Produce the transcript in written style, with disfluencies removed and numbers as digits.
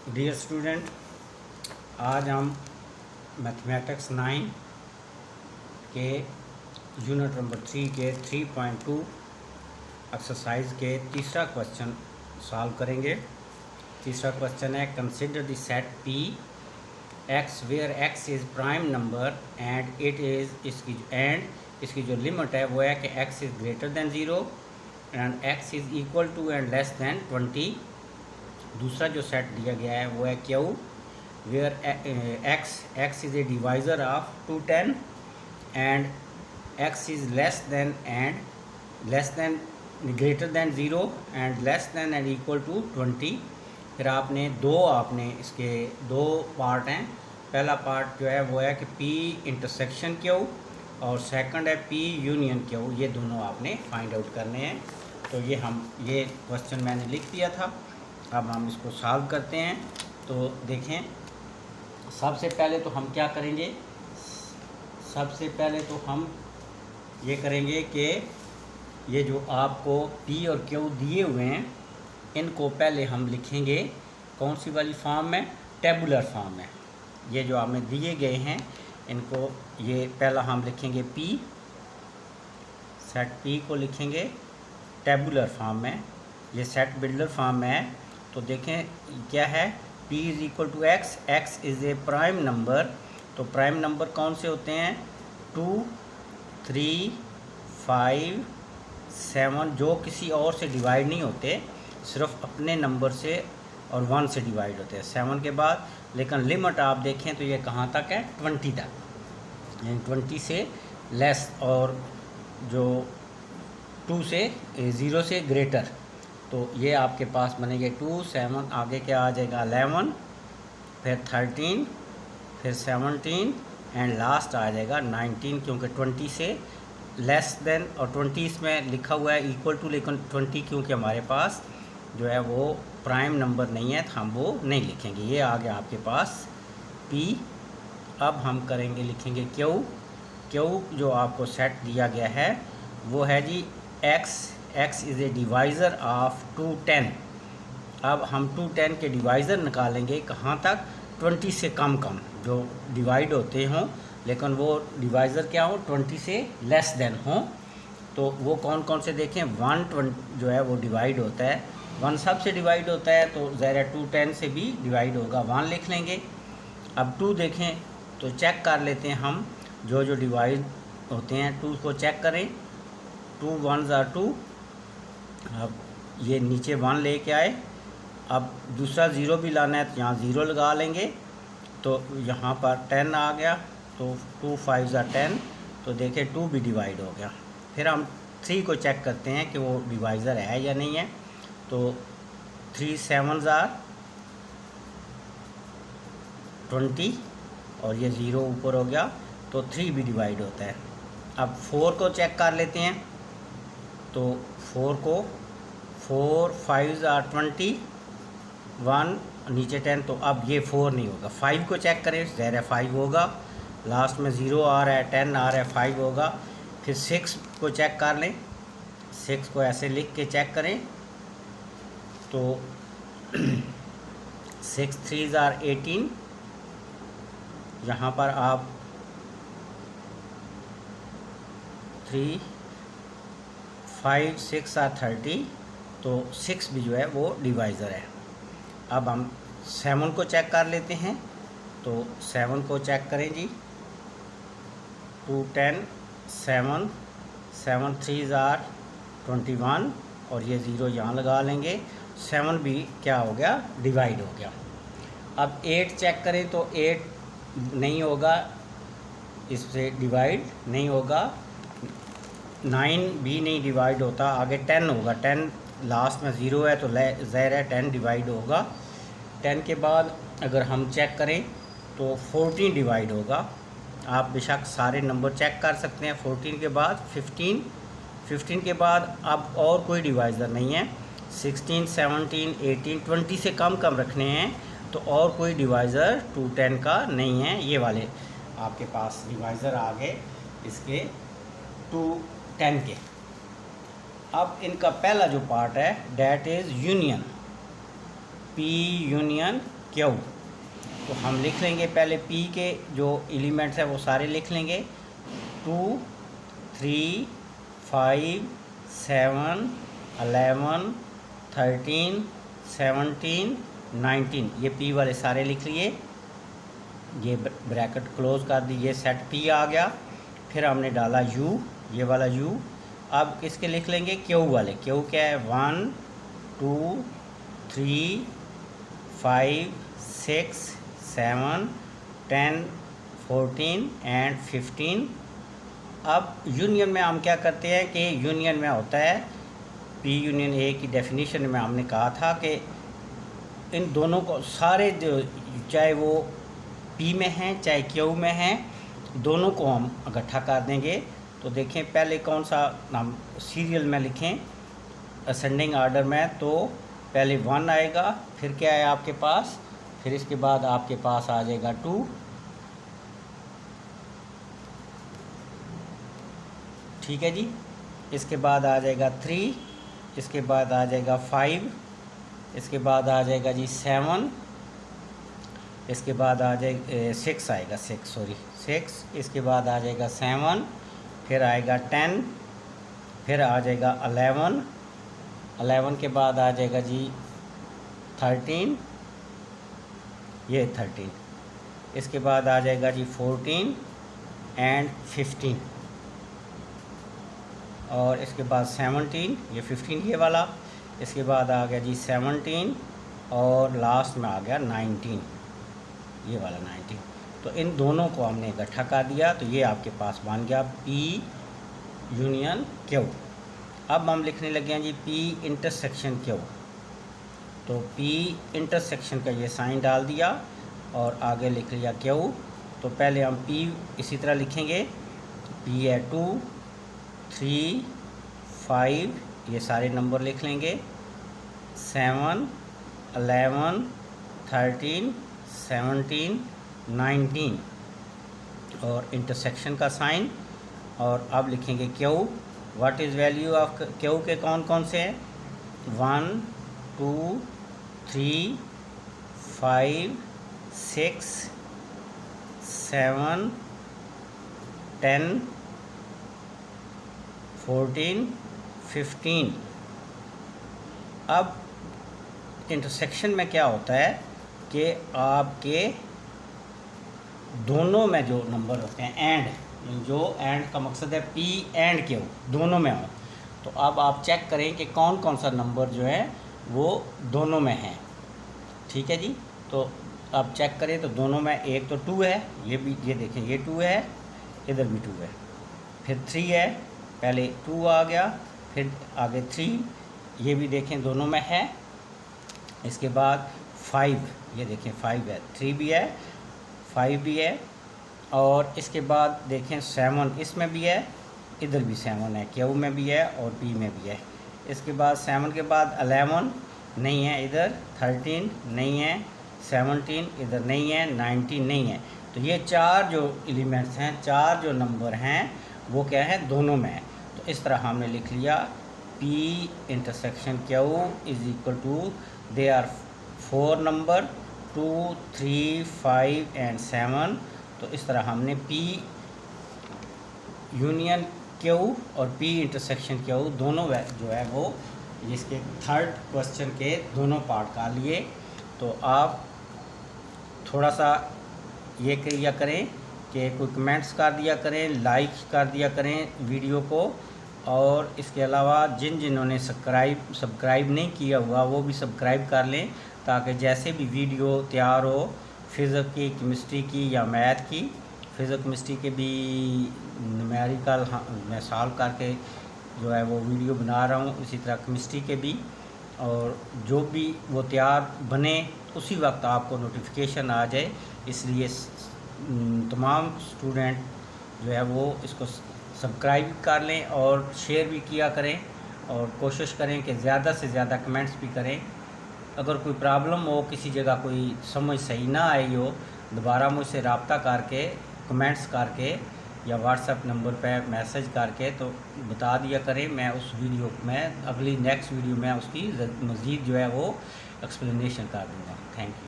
Dear student, आज हम mathematics 9 के यूनिट नंबर 3 के 3.2 एक्सरसाइज के तीसरा क्वेश्चन सॉल्व करेंगे। तीसरा क्वेश्चन है consider the set P X where X is prime number and इसकी जो लिमिट है वो है कि X is greater than 0 and X is equal to and less than 20। दूसरा जो सेट दिया गया है वो है Q where X is a divisor of 210 and X is less than greater than 0 and less than and equal to 20। फिर आपने इसके दो पार्ट हैं। पहला पार्ट जो है वो है कि पी इंटरसेक्शन क्यू और सेकंड है पी यूनियन क्यू। ये दोनों आपने फाइंड आउट करने हैं। तो ये क्वेश्चन मैंने लिख दिया था। अब हम इसको सॉल्व करते हैं। तो देखें, सबसे पहले तो हम क्या करेंगे, सबसे पहले तो हम ये करेंगे कि ये जो आपको पी और क्यू दिए हुए हैं इनको पहले हम लिखेंगे कौन सी वाली फॉर्म में, टेबुलर फॉर्म में। ये जो हमें दिए गए हैं इनको ये पहला हम लिखेंगे पी, सेट पी को लिखेंगे टेबुलर फॉर्म में। ये सेट बिल्डर फॉर्म में है। तो देखें क्या है, p is equal to X, X is a prime number. तो प्राइम नंबर कौन से होते हैं, 2, 3, 5, 7, जो किसी और से डिवाइड नहीं होते, सिर्फ अपने नंबर से और 1 से डिवाइड होते हैं 7 के बाद। लेकिन लिमिट आप देखें तो ये कहाँ तक है, 20 तक, यानी 20 से लेस और जो 2 से 0 से ग्रेटर। तो ये आपके पास बनेंगे 2, 7, आगे क्या आ जाएगा 11, फिर 13, फिर 17 एंड लास्ट आ जाएगा 19, क्योंकि 20 से लेस देन और 20 इसमें लिखा हुआ है इक्वल टू, लेकिन 20 क्योंकि हमारे पास जो है वो प्राइम नंबर नहीं है तो हम वो नहीं लिखेंगे। ये आ गया आपके पास P। अब हम करेंगे, लिखेंगे क्यू। क्यू जो आपको सेट दिया गया है वो है G x is a divisor of 210। अब हम 210 के डिवाइज़र निकालेंगे कहाँ तक, 20 से कम जो डिवाइड होते हों, लेकिन वो डिवाइज़र क्या हो, 20 से लेस देन हों। तो वो कौन कौन से देखें, 1 जो है वो डिवाइड होता है, 1 सब से डिवाइड होता है, तो ज़रा 210 से भी डिवाइड होगा, 1 लिख लेंगे। अब 2 देखें तो चेक कर लेते हैं हम, जो डिवाइड होते हैं 2 को चेक करें। 2 1s are 2। अब ये नीचे 1 लेके आए। अब दूसरा 0 भी लाना है तो यहाँ 0 लगा लेंगे। तो यहाँ पर 10 आ गया, तो 2 5s are 10। तो देखें 2 भी डिवाइड हो गया। फिर हम 3 को चेक करते हैं कि वो डिवाइज़र है या नहीं है। तो 3 7s are 20 और ये 0 ऊपर हो गया, तो 3 भी डिवाइड होता है। अब 4 को चेक कर लेते हैं। तो 4 5s are 20, 1 नीचे 10, तो अब ये 4 नहीं होगा। 5 को चेक करें, ज़रा 5 होगा, लास्ट में 0 आ रहा है, 10 आ रहा है, 5 होगा। फिर 6 को चेक कर लें, 6 को ऐसे लिख के चेक करें। तो 6 3s are 18। यहाँ पर आप 3 5 6 are 30, तो 6 भी जो है वो डिवाइज़र है। अब हम 7 को चेक कर लेते हैं। तो 7 को चेक करें जी, 2 10 7 7 3s are 21 और ये 0 यहाँ लगा लेंगे। 7 भी क्या हो गया, डिवाइड हो गया। अब 8 चेक करें तो 8 नहीं होगा, इससे डिवाइड नहीं होगा। 9 भी नहीं डिवाइड होता, आगे 10 होगा, 10 लास्ट में 0 है तो ज़ाहिर है 10 डिवाइड होगा। 10 के बाद अगर हम चेक करें तो 14 डिवाइड होगा। आप बेशक सारे नंबर चेक कर सकते हैं। 14 के बाद 15, 15 के बाद अब और कोई डिवाइज़र नहीं है। 16 17 18 20 से कम रखने हैं, तो और कोई डिवाइज़र 210 का नहीं है। ये वाले आपके पास डिवाइज़र आ गए इसके 210 के। अब इनका पहला जो पार्ट है that is union, P union Q. तो हम लिख लेंगे पहले P के जो एलिमेंट्स हैं वो सारे लिख लेंगे। 2, 3, 5, 7, 11, 13, 17, 19, ये P वाले सारे लिख लिए। ये ब्रैकेट क्लोज कर दी, ये सेट P आ गया। फिर हमने डाला U, ये वाला U। अब किसके लिख लेंगे? Q वाले। Q क्या है? 1, 2, 3, 5, 6, 7, 10, 14 एंड 15। अब यूनियन में हम क्या करते हैं कि यूनियन में होता है P यूनियन A की डेफिनेशन में हमने कहा था कि इन दोनों को सारे जो चाहे वो P में हैं चाहे Q में हैं, दोनों को हम इकट्ठा कर देंगे। तो देखें पहले कौन सा हम सीरियल में लिखें असेंडिंग ऑर्डर में, तो पहले 1 आएगा, फिर क्या है आपके पास, फिर इसके बाद आपके पास आ जाएगा 2, ठीक है जी। इसके बाद आ जाएगा 3, इसके बाद आ जाएगा 5, इसके बाद आ जाएगा जी 7, इसके बाद आ जाएगा 6 आएगा, 6, इसके बाद आ जाएगा 7, फिर आएगा 10, फिर आ जाएगा 11 के बाद आ जाएगा जी 13, ये 13, इसके बाद आ जाएगा जी 14 एंड 15, और इसके बाद 17, ये 15 ये वाला, इसके बाद आ गया जी 17 और लास्ट में आ गया 19, ये वाला 19। तो इन दोनों को हमने इकट्ठा कर दिया, तो ये आपके पास बन गया P यूनियन Q। अब हम लिखने लगे हैं जी P इंटरसेक्शन Q। तो P इंटरसेक्शन का ये साइन डाल दिया और आगे लिख लिया Q। तो पहले हम P इसी तरह लिखेंगे, P है 2, 3, 5, ये सारे नंबर लिख लेंगे, 7, 11, 13, 17, 19 और इंटरसेक्शन का साइन। और अब लिखेंगे Q। What is value of Q के कौन कौन से हैं? 1, 2, 3, 5, 6, 7, 10, 14, 15। अब इंटरसेक्शन में क्या होता है कि आपके दोनों में जो नंबर होते हैं एंड, जो एंड का मकसद है P एंड Q दोनों में हो, तो अब आप चेक करें कि कौन कौन सा नंबर जो है वो दोनों में है, ठीक है जी। तो आप चेक करें तो दोनों में एक तो 2 है, ये भी ये देखें ये 2 है, इधर भी 2 है, फिर 3 है, पहले 2 आ गया, फिर आगे 3, ये भी देखें दोनों में है। इसके बाद 5, ये देखें 5 है, 3 भी है, 5 भी है, और इसके बाद देखें 7 इसमें भी है, इधर भी 7 है, Q में भी है और P में भी है। इसके बाद 7 के बाद 11 नहीं है, इधर 13 नहीं है, 17 इधर नहीं है, 19 नहीं है। तो ये 4 जो एलिमेंट्स हैं, 4 जो नंबर हैं वो क्या है, दोनों में है। तो इस तरह हमने लिख लिया P intersection Q is equal to, they are 4 number 2, 3, 5 and 7। तो इस तरह हमने P यूनियन Q और P इंटरसेक्शन Q दोनों जो है वो इसके थर्ड क्वेश्चन के दोनों पार्ट का लिए। तो आप थोड़ा सा ये किया करें कि कोई कमेंट्स कर दिया करें, लाइक कर दिया करें वीडियो को, और इसके अलावा जिन्होंने सब्सक्राइब नहीं किया हुआ वो भी सब्सक्राइब कर लें, ताकि जैसे भी वीडियो तैयार हो फिज़िक्स की, केमिस्ट्री की या मैथ की, फिज़िक्स केमिस्ट्री के भी न्यूमेरिकल मैं सॉल्व करके जो है वो वीडियो बना रहा हूँ, इसी तरह केमिस्ट्री के भी, और जो भी वो तैयार बने उसी वक्त आपको नोटिफिकेशन आ जाए। इसलिए तमाम स्टूडेंट जो है वो इसको सब्सक्राइब कर लें और शेयर भी किया करें, और कोशिश करें कि ज़्यादा से ज़्यादा कमेंट्स भी करें। अगर कोई प्रॉब्लम हो, किसी जगह कोई समझ सही ना आई हो, दोबारा मुझसे रब्ता करके कमेंट्स करके या व्हाट्सएप नंबर पे मैसेज करके तो बता दिया करें। मैं उस वीडियो में नेक्स्ट वीडियो में उसकी मज़ीद जो है वो एक्सप्लेनेशन कर दूँगा। Thank you.